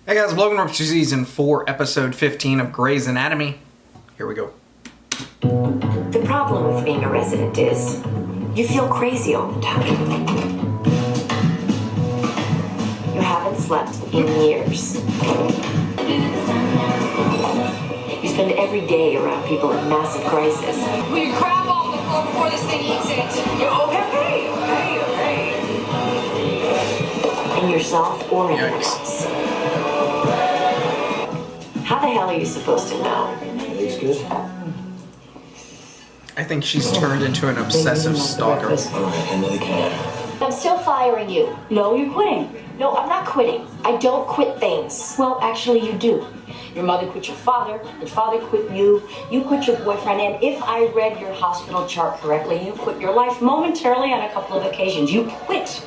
Hey guys, Logan Richardson, Season 4, Episode 15 of Grey's Anatomy. Here we go. The problem with being a resident is you feel crazy all the time. You haven't slept in years. You spend every day around people in massive crisis. Will you crap off the floor before this thing eats it? Okay. In yourself or anyone else. How the hell are you supposed to know? Looks good. I think she's turned into an obsessive stalker. Alright, I really can. I'm still firing you. No, you're quitting. No, I'm not quitting. I don't quit things. Well, actually, you do. Your mother quit your father quit you quit your boyfriend, and if I read your hospital chart correctly, you quit your life momentarily on a couple of occasions. You quit.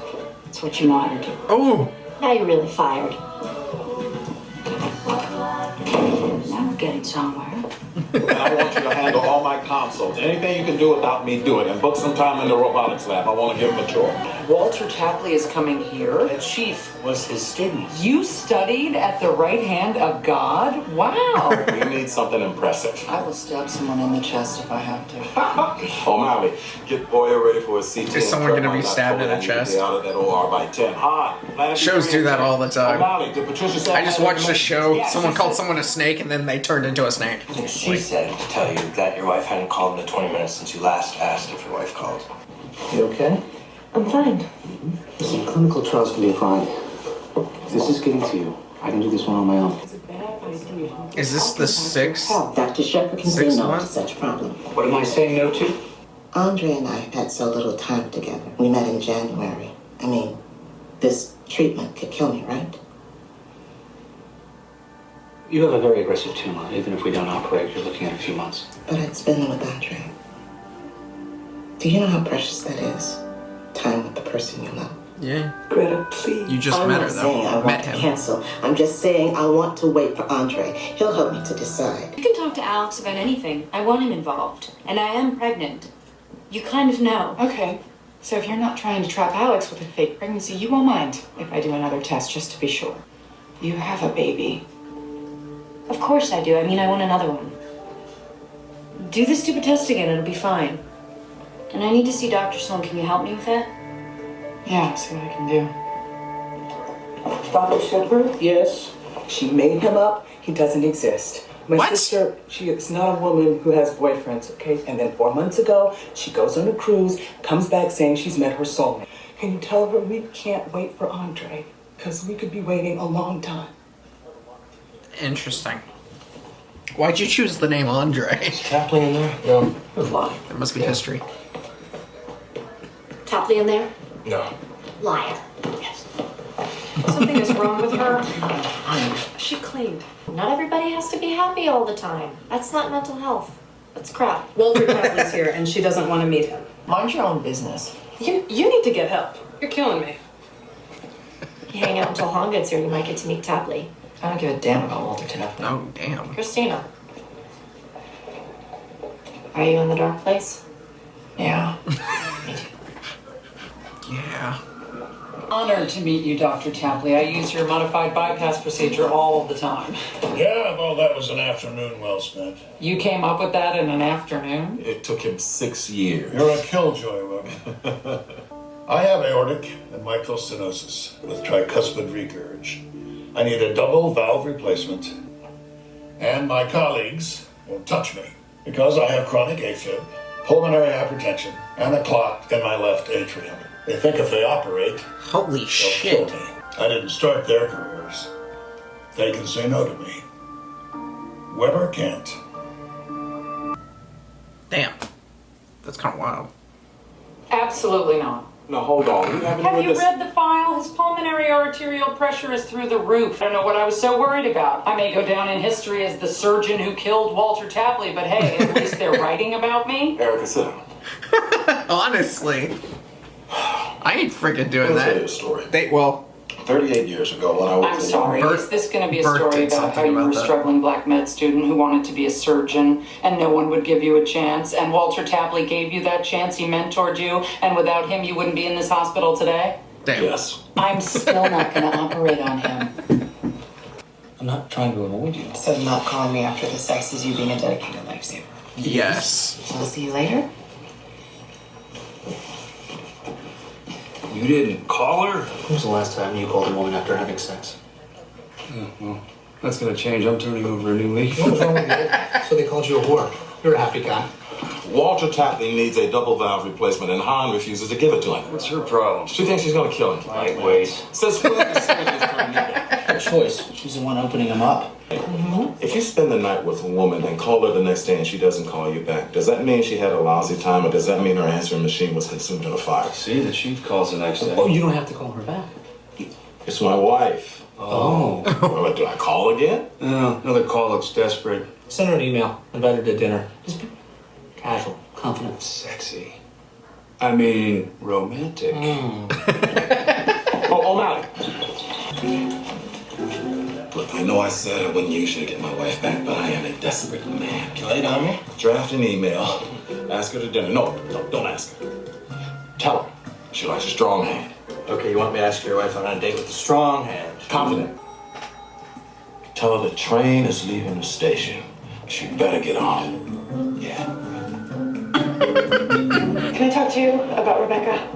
That's what you know how to do. Oh! Now you're really fired. Now we're getting somewhere. And I want you to handle all my consults. Anything you can do without me, do it. And book some time in the robotics lab. I want to give him a tour. Walter Tapley is coming here. The chief was his student. You studied at the right hand of God? Wow. You need something impressive. I will stab someone in the chest if I have to. O'Malley, get Boyer ready for a CT. Is someone gonna be stabbed in the chest? Out of that OR by 10. Shows do that all the time. O'Malley, did Patricia say I just watched a show, Yeah, someone she called said- someone a snake and then they turned into a snake. She said to tell you that your wife hadn't called in the 20 minutes since you last asked if your wife called. You okay? I'm fine. Listen, clinical trials can be fine. If this is getting to you, I can do this one on my own. Is this the sixth? Dr. Shepherd can say Sixth no one? to such a problem. What am I saying no to? Andre and I have had so little time together. We met in January. I mean, this treatment could kill me, right? You have a very aggressive tumor. Even if we don't operate, you're looking at a few months. But I'd spend them with Andre. Do you know how precious that is? Time with the person you love. Yeah. Greta, please. You just I'm met not her, though. saying I Met want to him. cancel. I'm just saying I want to wait for Andre. He'll help me to decide. You can talk to Alex about anything. I want him involved. And I am pregnant. You kind of know. Okay. So if you're not trying to trap Alex with a fake pregnancy, you won't mind if I do another test just to be sure. You have a baby. Of course I do. I mean, I want another one. Do the stupid test again. It'll be fine. And I need to see Dr. Sloan. Can you help me with that? Yeah, see what I can do. Dr. Shepherd? Yes. She made him up. He doesn't exist. My What? sister, she is not a woman who has boyfriends, okay? And then 4 months ago, she goes on a cruise, comes back saying she's met her soulmate. Can you tell her we can't wait for Andre? Because we could be waiting a long time. Interesting. Why'd you choose the name Andre? Tapley in there? No. It was lying. There must be history. Tapley in there? No. Liar. Something is wrong with her. She cleaned. Not everybody has to be happy all the time. That's not mental health. That's crap. Walter Tapley's here, and she doesn't want to meet him. Mind your own business. You need to get help. You're killing me. You hang out until Han gets here, you might get to meet Tapley. I don't give a damn about Walter Tapley. Oh, damn. Christina. Are you in the dark place? Yeah. Me too. Yeah. Honored to meet you, Dr. Tapley. I use your modified bypass procedure all the time. Yeah, well, that was an afternoon well spent. You came up with that in an afternoon? It took him 6 years. You're a killjoy, Logan. I have aortic and mitral stenosis with tricuspid regurg. I need a double valve replacement. And my colleagues won't touch me because I have chronic AFib, pulmonary hypertension, and a clot in my left atrium. They think if they operate, Holy they'll shit. kill me. I didn't start their careers. They can say no to me. Weber can't. Damn. That's kind of wild. Absolutely not. No, hold on. You haven't Have read you this. read the file? His pulmonary arterial pressure is through the roof. I don't know what I was so worried about. I may go down in history as the surgeon who killed Walter Tapley, but hey, at least they're writing about me. Erica, sit down. Honestly. I ain't freaking doing Let me tell you that. a story. 38 years ago when I was I'm sorry. Bert- Is this going to be a Bert story did about how something you were about a that. struggling black med student who wanted to be a surgeon and no one would give you a chance, and Walter Tapley gave you that chance, he mentored you, and without him you wouldn't be in this hospital today? Damn. Yes. I'm still not going to operate on him. I'm not trying to avoid you. So not calling me after the sex is you being a dedicated lifesaver. Yes. So I'll see you later. You didn't call her? When was the last time you called a woman after having sex? Yeah, well, that's gonna change. I'm turning over a new leaf. What was wrong with you? So they called you a whore. You're a happy guy. Walter Tapley needs a double valve replacement, and Han refuses to give it to him. What's her problem? She thinks she's gonna kill him. Lightweight. Says Flip is serious for a Her choice. She's the one opening him up. If you spend the night with a woman and call her the next day and she doesn't call you back, does that mean she had a lousy time, or does that mean her answering machine was consumed in a fire? See, the chief calls the next day. Oh, you don't have to call her back. It's my wife. Oh. Well, do I call again? No, another call looks desperate. Send her an email. Invite her to dinner. Just be casual, confident. Sexy. I mean, romantic. Oh, O'Malley. Look, I know I said I wouldn't use you to get my wife back, but I am a desperate man. You lay on me? Draft an email. Ask her to dinner. No, don't ask her. Tell her she likes a strong hand. Okay, you want me to ask your wife on a date with a strong hand? Confident. Tell her the train is leaving the station. She better get on. Yeah. Can I talk to you about Rebecca?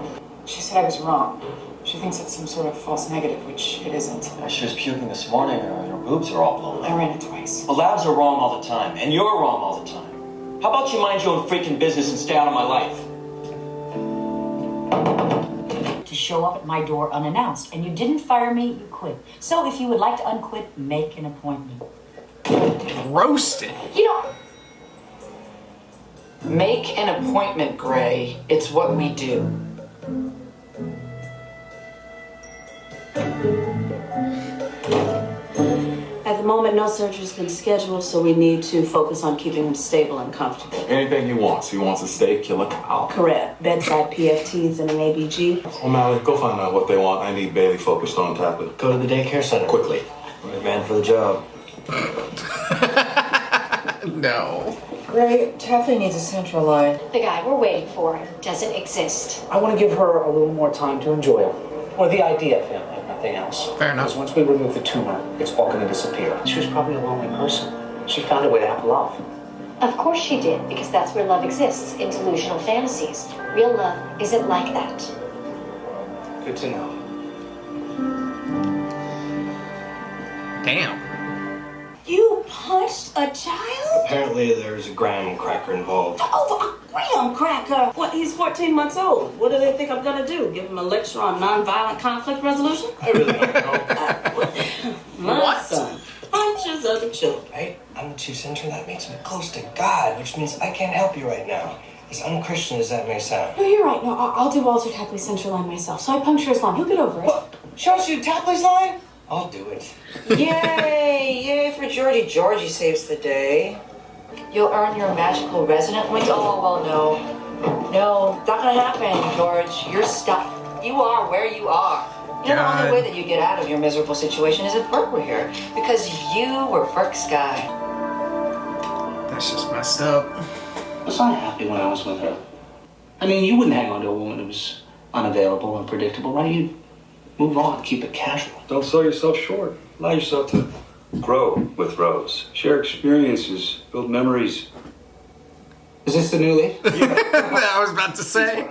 She said I was wrong. She thinks it's some sort of false negative, which it isn't. She was puking this morning, and her boobs are all blown I out. ran it twice. Well, labs are wrong all the time, and you're wrong all the time. How about you mind your own freaking business and stay out of my life? To show up at my door unannounced, and you didn't fire me, you quit. So if you would like to unquit, make an appointment. Roasted. You know, make an appointment, Gray. It's what we do. At the moment, no surgery's been scheduled, so we need to focus on keeping him stable and comfortable. Anything he wants. He wants a steak, kill a cow. Correct. Bedside PFTs and an ABG. O'Malley, go find out what they want. I need Bailey focused on Tapley. Go to the daycare center. Quickly. Right man for the job. No. Gray, Tapley needs a central line. The guy we're waiting for doesn't exist. I want to give her a little more time to enjoy it. Or the idea of him, if nothing else. Fair enough. Because once we remove the tumor, it's all going to disappear. She was probably a lonely person. She found a way to have love. Of course she did, because that's where love exists, in delusional fantasies. Real love isn't like that. Good to know. Damn. You punched a child? Apparently there's a graham cracker involved. Oh, a graham cracker. What, he's 14 months old. What do they think I'm gonna do? Give him a lecture on nonviolent conflict resolution? I really don't know. My son punches other children. Right? I'm the chief center. That makes me close to God, which means I can't help you right now. As unchristian as that may sound. No, you're right. No, I'll do Walter Tapley's central line myself. So I puncture his line. He'll get over it. What? Shows you Tapley's line? I'll do it. Yay! Yay for Georgie. Georgie saves the day. You'll earn your magical resident wings. Oh, well, no. No, not gonna happen, George. You're stuck. You are where you are. You know, the only way that you get out of your miserable situation is if Burke were here. Because you were Burke's guy. That's just messed up. Was I happy when I was with her? I mean, you wouldn't hang on to a woman who was unavailable, unpredictable, right? You'd move on, keep it casual. Don't sell yourself short. Allow yourself to grow with Rose. Share experiences, build memories. Is this the new leaf? I was about to say.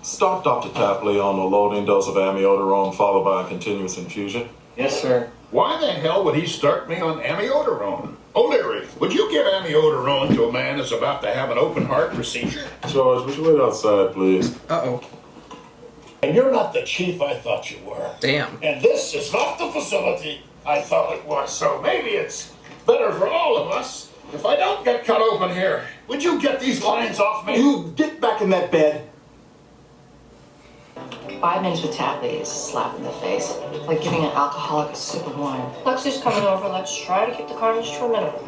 Stop Dr. Tapley on a loading dose of amiodarone followed by a continuous infusion. Yes, sir. Why the hell would he start me on amiodarone? O'Leary, would you give amiodarone to a man who's about to have an open heart procedure? George, would you wait outside, please? Uh-oh. And you're not the chief I thought you were. Damn. And this is not the facility I thought it was. So maybe it's better for all of us if I don't get cut open here. Would you get these lines off me? You get back in that bed. 5 minutes with Tapley is a slap in the face. Like giving an alcoholic a sip of wine. Lexi's coming over. Let's try to keep the carnage to a minimum.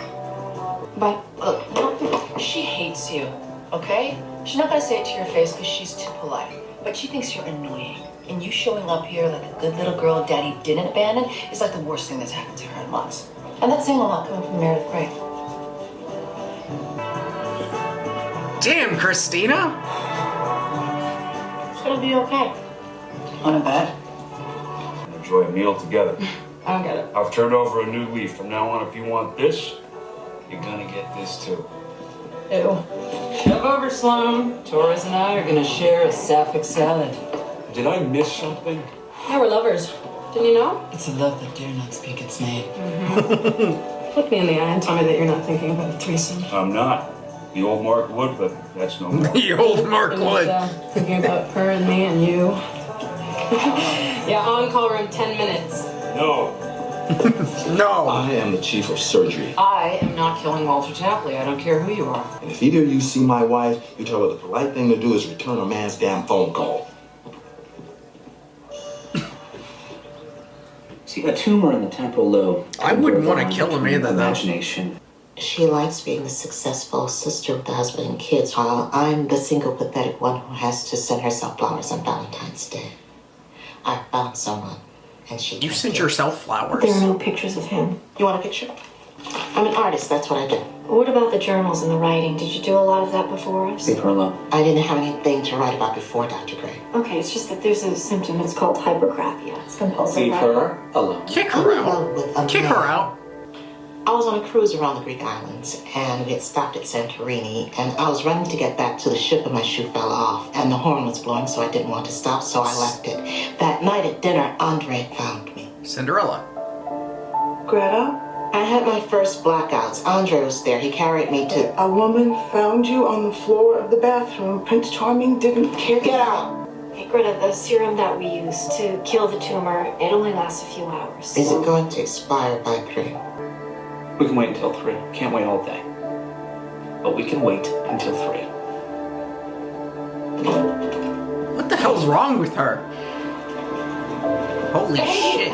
But look, she hates you, okay? She's not gonna say it to your face because she's too polite. But she thinks you're annoying. And you showing up here like a good little girl Daddy didn't abandon is like the worst thing that's happened to her in months. And that's saying a lot coming from Meredith Grey. Damn, Christina. It's gonna be okay. On a bet? Enjoy a meal together. I don't get it. I've turned over a new leaf. From now on, if you want this, you're gonna get this too. Ew. Shove over, Sloan. Torres and I are gonna share a sapphic salad. Did I miss something? Yeah, we're lovers. Didn't you know? It's a love that dare not speak its name. Look me in the eye and tell me that you're not thinking about a threesome. I'm not. The old Mark would, but that's no more. The old Mark would. Thinking about her and me and you. Yeah, on call room 10 minutes. No. No. I am the chief of surgery. I am not killing Walter Tapley. I don't care who you are. And if either of you see my wife, you tell her the polite thing to do is return a man's damn phone call. See, a tumor in the temporal lobe. I wouldn't want to kill him either, though. Imagination. She likes being the successful sister with the husband and kids, while I'm the single, pathetic one who has to send herself flowers on Valentine's Day. I found someone, and she... You sent yourself flowers? There are no pictures of him. You want a picture? I'm an artist, that's what I do. What about the journals and the writing? Did you do a lot of that before us? Leave her alone. I didn't have anything to write about before, Dr. Gray. Okay, it's just that there's a symptom. It's called hypergraphia. It's compulsive. Leave her alone. Kick her out. Kick her out. I was on a cruise around the Greek islands, and we had stopped at Santorini, and I was running to get back to the ship, and my shoe fell off, and the horn was blowing, so I didn't want to stop, so I left it. That night at dinner, Andre found me. Cinderella. Greta? I had my first blackouts. Andre was there. He carried me to... A woman found you on the floor of the bathroom. Prince Charming didn't care. Get out! Hey, Greta, the serum that we use to kill the tumor, it only lasts a few hours. Is it going to expire by 3? We can wait until 3. Can't wait all day. But we can wait until 3. What the hell's wrong with her? Holy shit.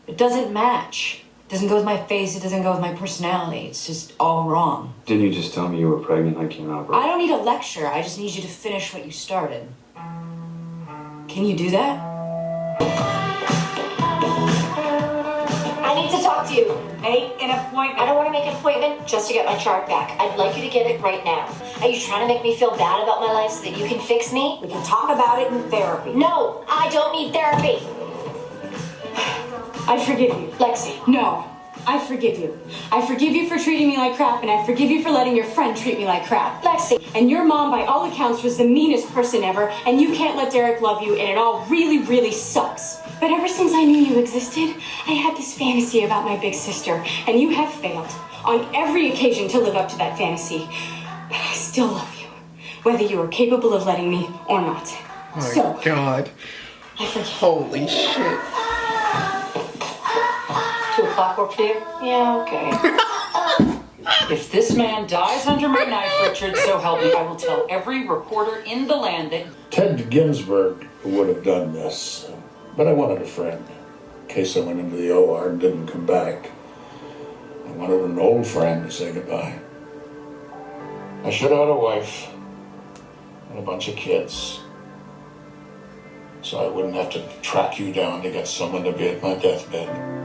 It doesn't match. It doesn't go with my face. It doesn't go with my personality. It's just all wrong. Didn't you just tell me you were pregnant? I came out. I don't need a lecture. I just need you to finish what you started. Can you do that? I need to talk to you. Make an appointment. I don't want to make an appointment just to get my chart back. I'd like you to get it right now. Are you trying to make me feel bad about my life so that you can fix me? We can talk about it in therapy. No, I don't need therapy. I forgive you. Lexi. No, I forgive you. I forgive you for treating me like crap, and I forgive you for letting your friend treat me like crap. Lexi. And your mom, by all accounts, was the meanest person ever, and you can't let Derek love you, and it all really, really sucks. But ever since I knew you existed, I had this fantasy about my big sister, and you have failed on every occasion to live up to that fantasy. But I still love you, whether you are capable of letting me or not. Oh So, my god. I forgive. Holy shit. 2 o'clock work for you? Yeah, okay. If this man dies under my knife, Richard, so help me, I will tell every reporter in the land that... Ted Ginsburg would have done this, but I wanted a friend. In case I went into the OR and didn't come back, I wanted an old friend to say goodbye. I should have had a wife and a bunch of kids, so I wouldn't have to track you down to get someone to be at my deathbed.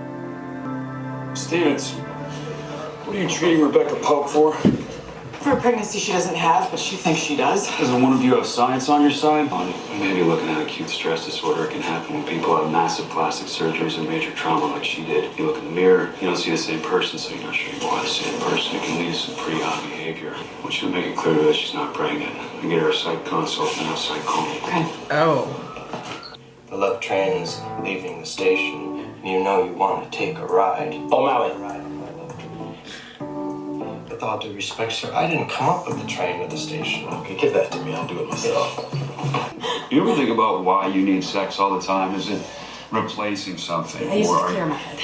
Stevens, what are you treating Rebecca Pope for? For a pregnancy she doesn't have, but she thinks she does. Doesn't one of you have science on your side? You may be looking at acute stress disorder. It can happen when people have massive plastic surgeries or major trauma like she did. You look in the mirror, you don't see the same person, so you're not sure you are the same person. It can lead to some pretty odd behavior. I want you to make it clear to her that she's not pregnant. And get her a psych consult and a psych call. Okay. Oh. The love train is leaving the station, and you know you want to take a ride. O'Malley. With all due respect, sir, I didn't come up with the train to the station. Okay, give that to me. I'll do it myself. You ever think about why you need sex all the time? Is it replacing something? I used Or to are clear you- my head.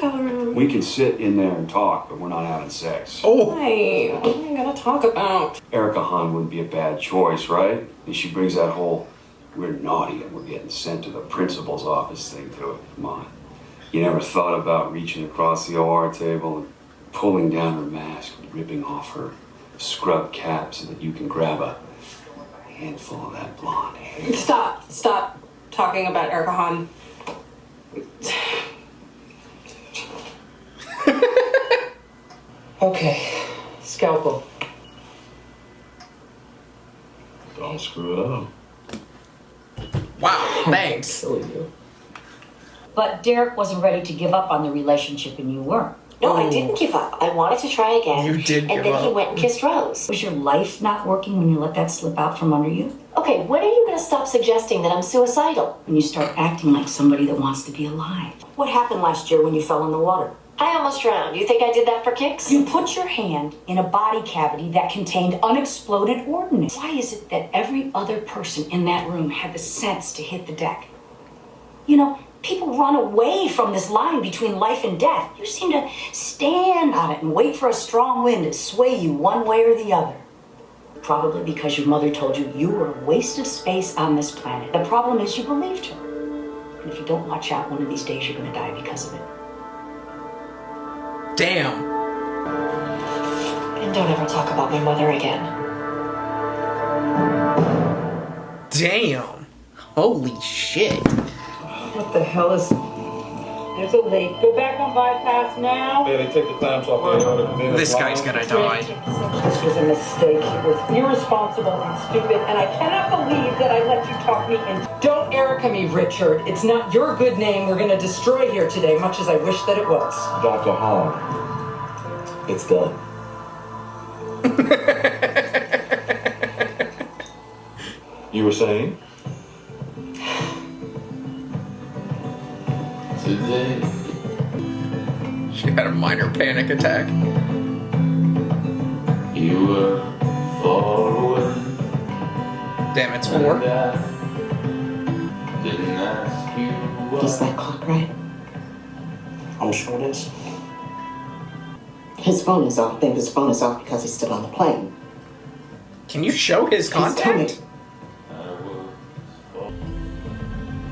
Color. We can sit in there and talk, but we're not having sex. Oh. Hey, what are we gonna talk about? Erica Hahn wouldn't be a bad choice, right? And she brings that whole we're naughty and we're getting sent to the principal's office thing to it. Come on. You never thought about reaching across the OR table and pulling down her mask and ripping off her scrub cap so that you can grab a handful of that blonde hair? Stop talking about Erica Hahn. Okay. Scalpel. Don't screw it up. Wow, thanks. But Derek wasn't ready to give up on the relationship, and you weren't. No, I didn't give up. I wanted to try again. You did give And then he up. went and kissed Rose. Was your life not working when you let that slip out from under you? Okay, when are you going to stop suggesting that I'm suicidal? When you start acting like somebody that wants to be alive. What happened last year when you fell in the water? I almost drowned. You think I did that for kicks? You put your hand in a body cavity that contained unexploded ordnance. Why is it that every other person in that room had the sense to hit the deck? You know, people run away from this line between life and death. You seem to stand on it and wait for a strong wind to sway you one way or the other. Probably because your mother told you you were a waste of space on this planet. The problem is you believed her. And if you don't watch out, one of these days you're going to die because of it. Damn. And don't ever talk about my mother again. Damn. Holy shit. What the hell is... There's a leak. Go back on bypass now. Yeah, they take the clamps off there. This guy's gonna die. This was a mistake. It was irresponsible and stupid, and I cannot believe that I let you talk me in. Don't Erica me, Richard. It's not your good name we're gonna destroy here today, much as I wish that it was. Dr. Hall, it's done. You were saying? Today. She had a minor panic attack. You were far away. Damn, it's 4. Didn't ask you why. Is that clock right? I'm sure it is. His phone is off. I think his phone is off because he's still on the plane. Can you show his contact?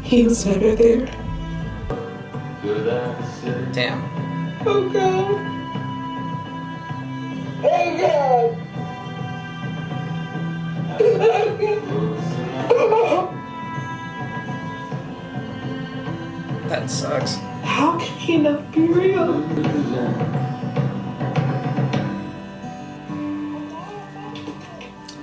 He was never there. Damn. Oh God. Oh God. That sucks. How can he not be real?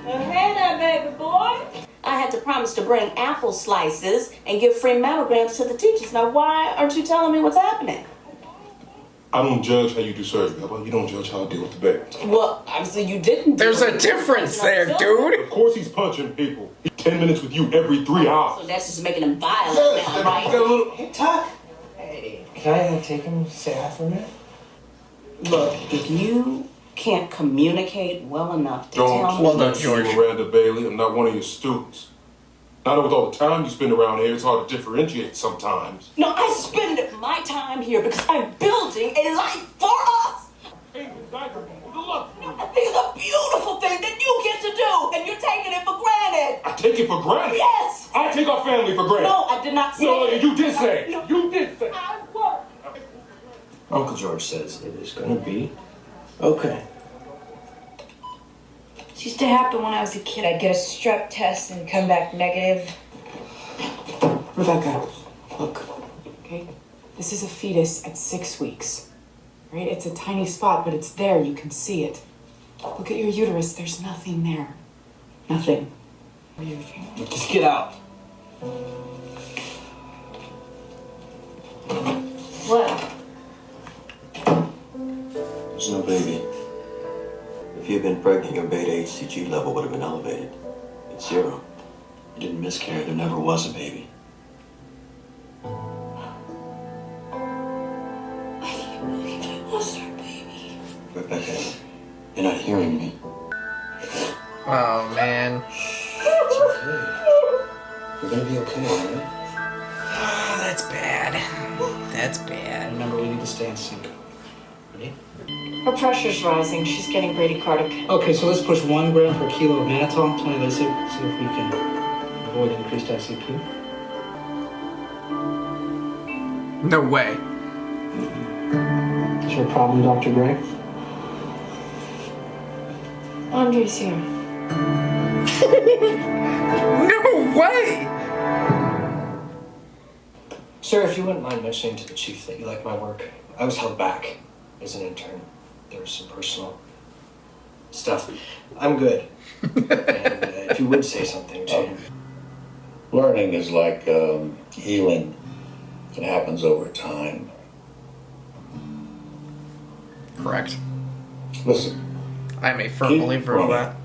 Hey there, baby boy. I had to promise to bring apple slices and give free mammograms to the teachers. Now, why aren't you telling me what's happening? I don't judge how you do surgery. How about you don't judge how I deal with the baby? Well, obviously you didn't. There's a difference there, dude. Of course he's punching people. He's 10 minutes with you every 3 hours. So that's just making him violent now, right? You got a little... Hey, Tuck. Hey, can I take him to say hi for a minute? Look, if you can't communicate well enough to tell me... Well done, George. Miranda Bailey. I'm not one of your students. I know with all the time you spend around here, it's hard to differentiate sometimes. No, I spend my time here because I'm building a life for us. I think it's a beautiful thing that you get to do, and you're taking it for granted. I take it for granted? Yes. I take our family for granted. No, I did not say No, it. you did say it. No. You did say it. I work. Uncle George says it is going to be okay. It used to happen when I was a kid. I'd get a strep test and come back negative. Rebecca, look, okay? This is a fetus at 6 weeks, right? It's a tiny spot, but it's there. You can see it. Look at your uterus. There's nothing there. Nothing. Just get out. What? There's no baby. If you had been pregnant, your beta HCG level would have been elevated. It's 0. You didn't miscarry. There never was a baby. I lost our baby. Rebecca, you're not hearing me. Oh, man. It's okay. You're gonna be okay, alright? Oh, that's bad. That's bad. Remember, we need to stay in sync. Ready? Her pressure's rising. She's getting bradycardic. Okay, so let's push 1 gram per kilo of mannitol, 20 days, see if we can avoid increased ICP. No way. Is there a problem, Dr. Gray? Andre's here. No way! Sir, if you wouldn't mind mentioning to the chief that you like my work. I was held back as an intern. There was some personal stuff. I'm good. And if you would say something to him. Learning is like healing. It happens over time. Correct. Listen. I'm a firm believer of that.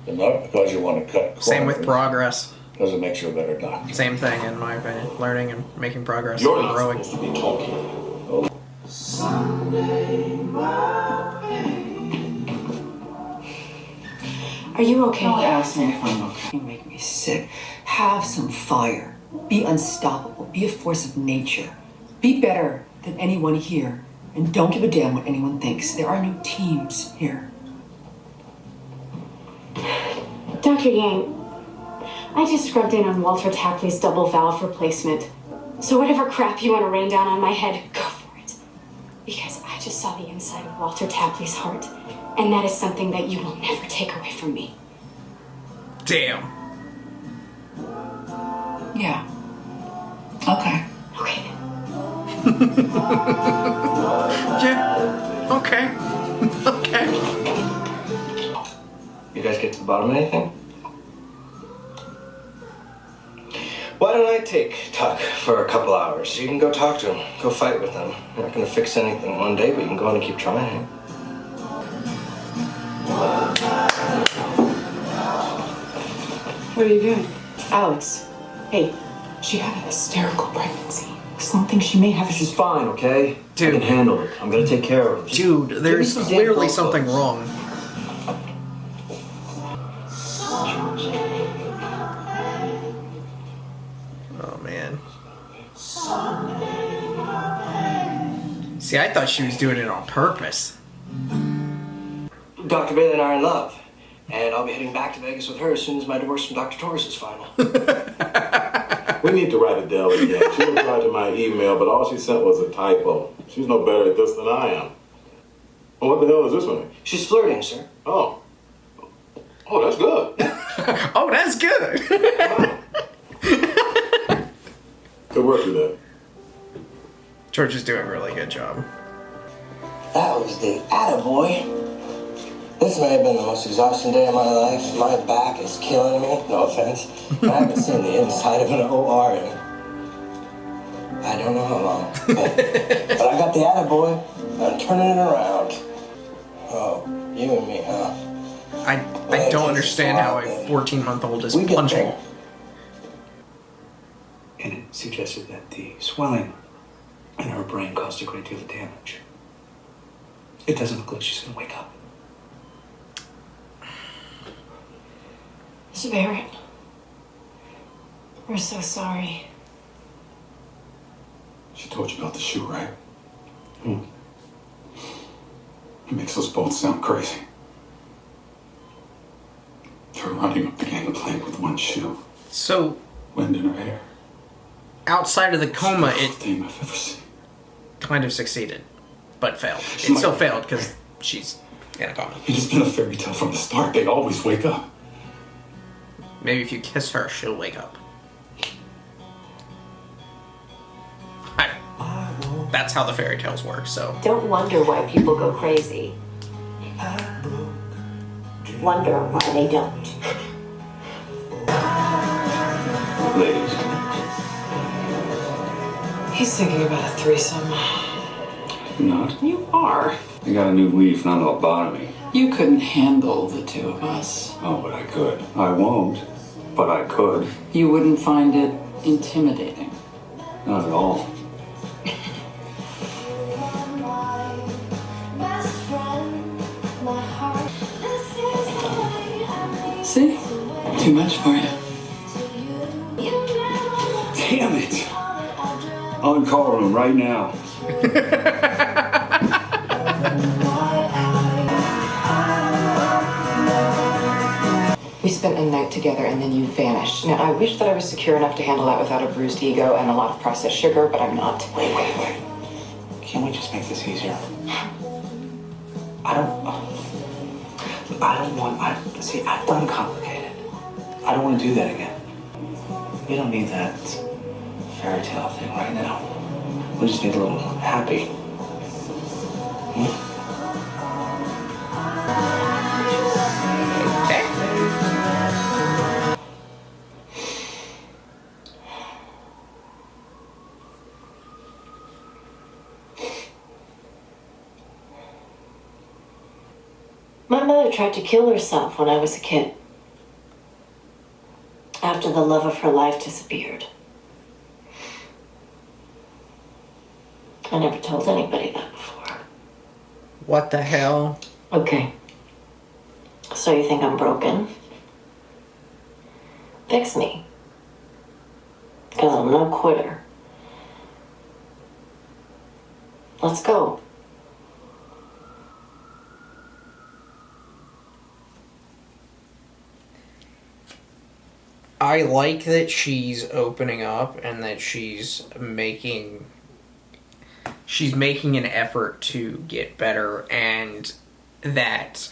And not because you want to cut corners. Same with progress. Doesn't make you a better doctor. Same thing, in my opinion. Learning and making progress. You're and not growing. supposed to be talking. Are you okay? Don't ask me if I'm okay. You make me sick. Have some fire. Be unstoppable. Be a force of nature. Be better than anyone here. And don't give a damn what anyone thinks. There are no teams here. Dr. Yang, I just scrubbed in on Walter Tapley's double valve replacement. So whatever crap you want to rain down on my head, go for it. Because I just saw the inside of Walter Tapley's heart. And that is something that you will never take away from me. Damn. Yeah. Okay. Okay. Yeah. Okay. Okay. You guys get to the bottom of anything? Why don't I take Tuck for a couple hours? You can go talk to him. Go fight with him. You're not going to fix anything one day, but you can go on and keep trying. What are you doing? Alex, hey, she had an hysterical pregnancy. Something she may have. She's fine, okay? Dude. I can handle it. I'm going to take care of her. Dude, there's Give me some clearly damn something clothes. wrong. Oh, man. See, I thought she was doing it on purpose. Dr. Bailey and I are in love. And I'll be heading back to Vegas with her as soon as my divorce from Dr. Torres is final. We need to write Adele again. She replied to my email, but all she sent was a typo. She's no better at this than I am. Well, what the hell is this one? She's flirting, sir. Oh. Oh, that's good. Oh, that's good. Good work with that. George is doing a really good job. That was the attaboy. This may have been the most exhausting day of my life. My back is killing me, no offense. I haven't seen the inside of an OR in I don't know how long. But I got the attaboy. I'm turning it around. Oh, you and me, huh? I don't understand how a 14-month-old is punching. And it suggested that the swelling in her brain caused a great deal of damage. It doesn't look like she's gonna wake up. Mr. Barrett, we're so sorry. She told you about the shoe, right? It makes us both sound crazy. Her running up the gangplank with one shoe. So, wind in her hair. Outside of the coma, Thing it I've ever seen. kind of succeeded, but failed. It still failed because she's in a coma. It's been a fairy tale from the start. They always wake up. Maybe if you kiss her, she'll wake up. That's how the fairy tales work, so. Don't wonder why people go crazy. Wonder why they don't. Ladies. He's thinking about a threesome. Not? You are. I got a new leaf, not lobotomy. You couldn't handle the two of us. Oh, but I could. I won't, but I could. You wouldn't find it intimidating. Not at all. See? Too much for you. Damn it! I'll call him right now. We spent a night together and then you vanished. Now, I wish that I was secure enough to handle that without a bruised ego and a lot of processed sugar, but I'm not. Wait. Can't we just make this easier? See, I've done complicated. I don't want to do that again. We don't need that fairy tale thing right now. We just need a little happy. My mother tried to kill herself when I was a kid. After the love of her life disappeared. I never told anybody that before. What the hell? Okay. So you think I'm broken? Fix me. Because I'm no quitter. Let's go. I like that she's opening up and that she's making an effort to get better, and that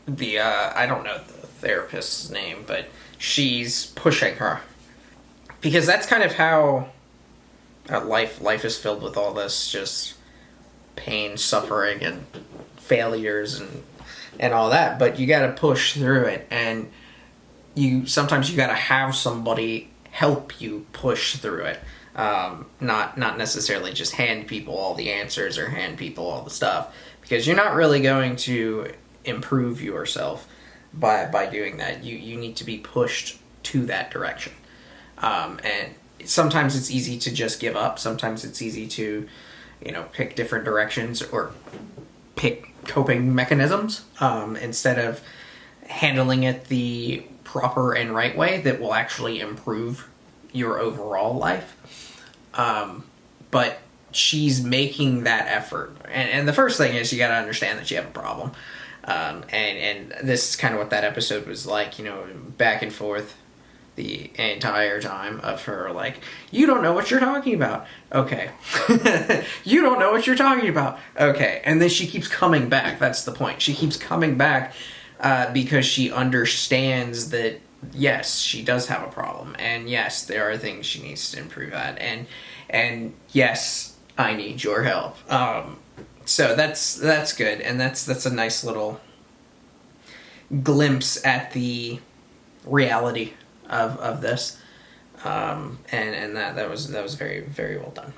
the I don't know the therapist's name, but she's pushing her, because that's kind of how life is filled with all this just pain, suffering, and failures and all that, but you got to push through it, and sometimes you got to have somebody help you push through it. Not necessarily just hand people all the answers or hand people all the stuff, because you're not really going to improve yourself by doing that. You need to be pushed to that direction. And sometimes it's easy to just give up. Sometimes it's easy to, pick different directions or pick coping mechanisms instead of handling it the proper and right way that will actually improve your overall life. But she's making that effort. And the first thing is you got to understand that you have a problem. And this is kind of what that episode was like, back and forth the entire time of her like, you don't know what you're talking about. Okay. You don't know what you're talking about. Okay. And then she keeps coming back. That's the point. She keeps coming back because she understands that, yes, she does have a problem, and yes, there are things she needs to improve at, and yes, I need your help. So that's good, and that's a nice little glimpse at the reality of this, and that was very, very well done.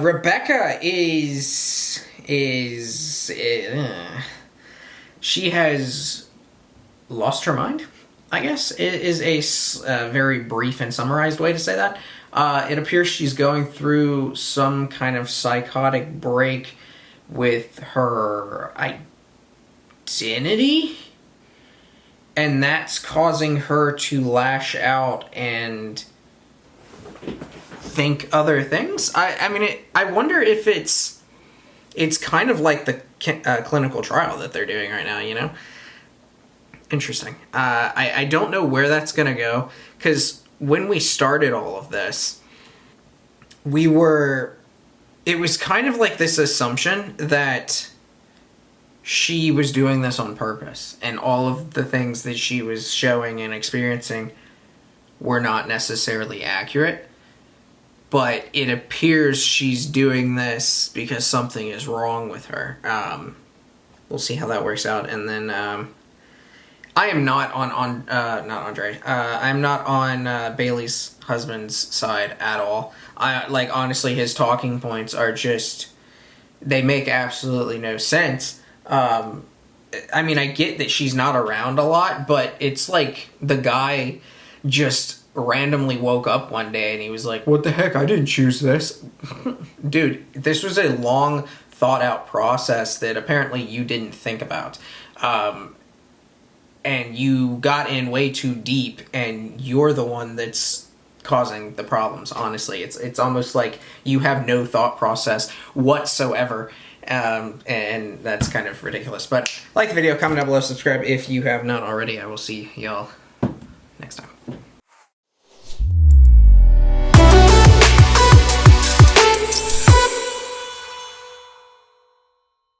Rebecca is she has lost her mind, I guess, is a very brief and summarized way to say that. It appears she's going through some kind of psychotic break with her identity, and that's causing her to lash out and think other things. I wonder if it's kind of like the clinical trial that they're doing right now, Interesting. I don't know where that's going to go, because when we started all of this, it was kind of like this assumption that she was doing this on purpose, and all of the things that she was showing and experiencing were not necessarily accurate. But it appears she's doing this because something is wrong with her. We'll see how that works out. And then I am not on not Andre. I'm not on Bailey's husband's side at all. Honestly, his talking points are just, they make absolutely no sense. I get that she's not around a lot, but it's like the guy just randomly woke up one day and he was like, what the heck, I didn't choose this. Dude, this was a long thought out process that apparently you didn't think about. And you got in way too deep, and you're the one that's causing the problems, honestly. It's almost like you have no thought process whatsoever. And that's kind of ridiculous. But like the video, comment down below, subscribe if you have not already. I will see y'all